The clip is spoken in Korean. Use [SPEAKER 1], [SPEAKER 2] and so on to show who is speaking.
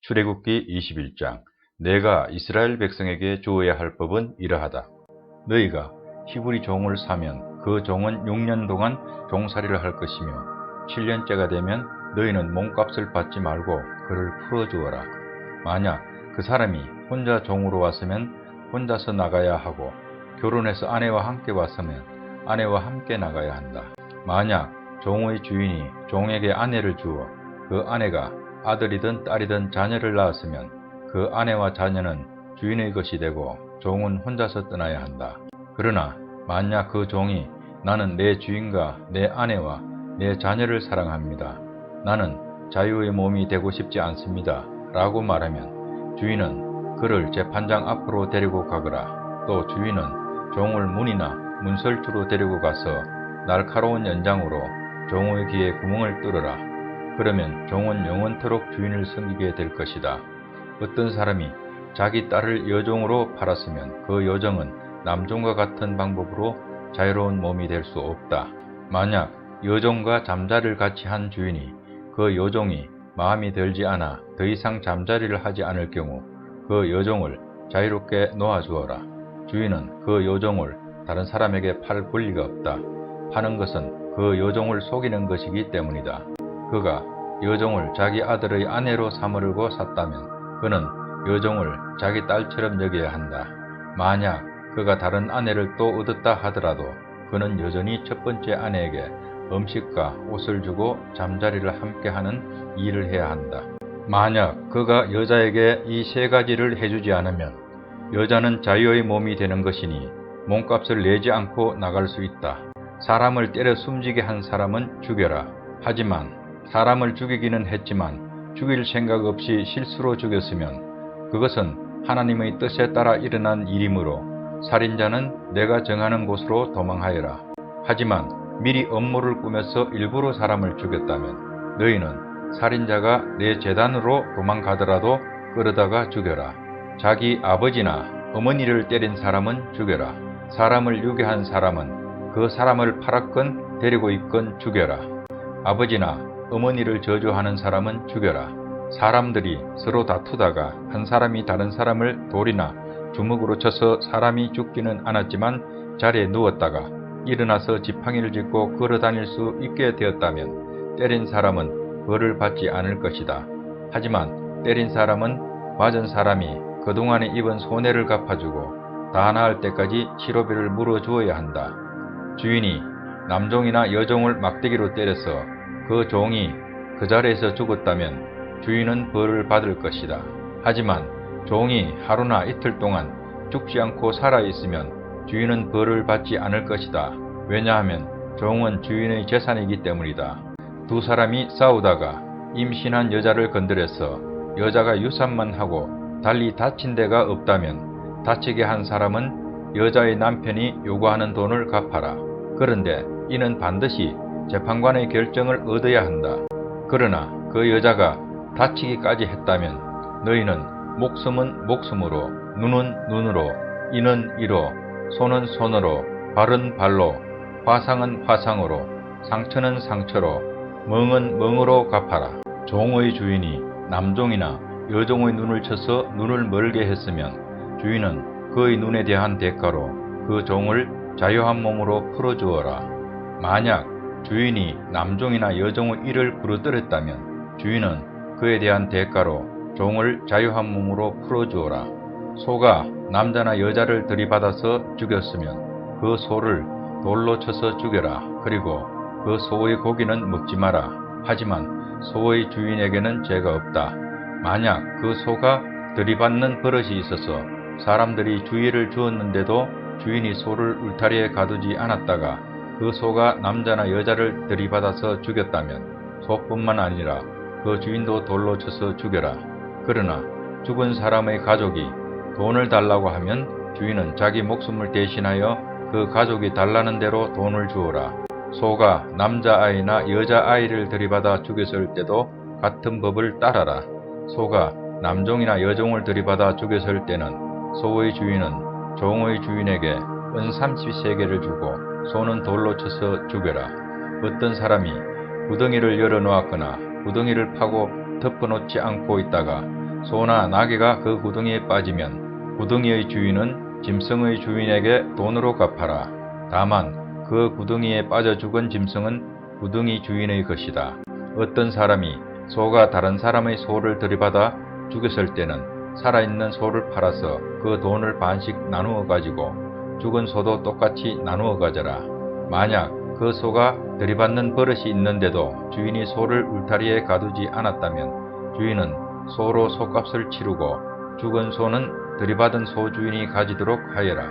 [SPEAKER 1] 출애굽기 21장 내가 이스라엘 백성에게 주어야 할 법은 이러하다. 너희가 히브리 종을 사면 그 종은 6년 동안 종살이를 할 것이며 7년째가 되면 너희는 몸값을 받지 말고 그를 풀어주어라. 만약 그 사람이 혼자 종으로 왔으면 혼자서 나가야 하고 결혼해서 아내와 함께 왔으면 아내와 함께 나가야 한다. 만약 종의 주인이 종에게 아내를 주어 그 아내가 아들이든 딸이든 자녀를 낳았으면 그 아내와 자녀는 주인의 것이 되고 종은 혼자서 떠나야 한다. 그러나 만약 그 종이 나는 내 주인과 내 아내와 내 자녀를 사랑합니다. 나는 자유의 몸이 되고 싶지 않습니다. 라고 말하면 주인은 그를 재판장 앞으로 데리고 가거라. 또 주인은 종을 문이나 문설주로 데리고 가서 날카로운 연장으로 종의 귀에 구멍을 뚫어라. 그러면 종은 영원토록 주인을 섬기게 될 것이다. 어떤 사람이 자기 딸을 여종으로 팔았으면 그 여종은 남종과 같은 방법으로 자유로운 몸이 될 수 없다. 만약 여종과 잠자리를 같이 한 주인이 그 여종이 마음이 들지 않아 더 이상 잠자리를 하지 않을 경우 그 여종을 자유롭게 놓아주어라. 주인은 그 여종을 다른 사람에게 팔 권리가 없다. 파는 것은 그 여종을 속이는 것이기 때문이다. 그가 여종을 자기 아들의 아내로 삼으려고 샀다면 그는 여종을 자기 딸처럼 여겨야 한다. 만약 그가 다른 아내를 또 얻었다 하더라도 그는 여전히 첫 번째 아내에게 음식과 옷을 주고 잠자리를 함께하는 일을 해야 한다. 만약 그가 여자에게 이 세 가지를 해주지 않으면 여자는 자유의 몸이 되는 것이니 몸값을 내지 않고 나갈 수 있다. 사람을 때려 숨지게 한 사람은 죽여라. 하지만 사람을 죽이기는 했지만 죽일 생각 없이 실수로 죽였으면 그것은 하나님의 뜻에 따라 일어난 일이므로 살인자는 내가 정하는 곳으로 도망하여라. 하지만 미리 음모를 꾸며서 일부러 사람을 죽였다면 너희는 살인자가 내 재단으로 도망가더라도 끌어다가 죽여라. 자기 아버지나 어머니를 때린 사람은 죽여라. 사람을 유괴한 사람은 그 사람을 팔았건 데리고 있건 죽여라. 아버지나 어머니를 저주하는 사람은 죽여라. 사람들이 서로 다투다가 한 사람이 다른 사람을 돌이나 주먹으로 쳐서 사람이 죽지는 않았지만 자리에 누웠다가 일어나서 지팡이를 짚고 걸어다닐 수 있게 되었다면 때린 사람은 벌을 받지 않을 것이다. 하지만 때린 사람은 맞은 사람이 그동안에 입은 손해를 갚아주고 다 나을 때까지 치료비를 물어주어야 한다. 주인이 남종이나 여종을 막대기로 때려서 그 종이 그 자리에서 죽었다면 주인은 벌을 받을 것이다. 하지만 종이 하루나 이틀 동안 죽지 않고 살아있으면 주인은 벌을 받지 않을 것이다. 왜냐하면 종은 주인의 재산이기 때문이다. 두 사람이 싸우다가 임신한 여자를 건드려서 여자가 유산만 하고 달리 다친 데가 없다면 다치게 한 사람은 여자의 남편이 요구하는 돈을 갚아라. 그런데 이는 반드시 재판관의 결정을 얻어야 한다. 그러나 그 여자가 다치기까지 했다면 너희는 목숨은 목숨으로, 눈은 눈으로, 이는 이로, 손은 손으로, 발은 발로, 화상은 화상으로, 상처는 상처로, 멍은 멍으로 갚아라. 종의 주인이 남종이나 여종의 눈을 쳐서 눈을 멀게 했으면 주인은 그의 눈에 대한 대가로 그 종을 자유한 몸으로 풀어주어라. 만약 주인이 남종이나 여종의 이를 부러뜨렸다면 주인은 그에 대한 대가로 종을 자유한 몸으로 풀어주어라. 소가 남자나 여자를 들이받아서 죽였으면 그 소를 돌로 쳐서 죽여라. 그리고 그 소의 고기는 먹지 마라. 하지만 소의 주인에게는 죄가 없다. 만약 그 소가 들이받는 버릇이 있어서 사람들이 주의를 주었는데도 주인이 소를 울타리에 가두지 않았다가 그 소가 남자나 여자를 들이받아서 죽였다면 소뿐만 아니라 그 주인도 돌로 쳐서 죽여라. 그러나 죽은 사람의 가족이 돈을 달라고 하면 주인은 자기 목숨을 대신하여 그 가족이 달라는 대로 돈을 주어라. 소가 남자아이나 여자아이를 들이받아 죽였을 때도 같은 법을 따라라. 소가 남종이나 여종을 들이받아 죽였을 때는 소의 주인은 종의 주인에게 은 30세겔을 주고 소는 돌로 쳐서 죽여라. 어떤 사람이 구덩이를 열어놓았거나 구덩이를 파고 덮어놓지 않고 있다가 소나 나귀가 그 구덩이에 빠지면 구덩이의 주인은 짐승의 주인에게 돈으로 갚아라. 다만 그 구덩이에 빠져 죽은 짐승은 구덩이 주인의 것이다. 어떤 사람이 소가 다른 사람의 소를 들이받아 죽였을 때는 살아있는 소를 팔아서 그 돈을 반씩 나누어 가지고 죽은 소도 똑같이 나누어 가져라. 만약 그 소가 들이받는 버릇이 있는데도 주인이 소를 울타리에 가두지 않았다면 주인은 소로 소값을 치르고 죽은 소는 들이받은 소 주인이 가지도록 하여라.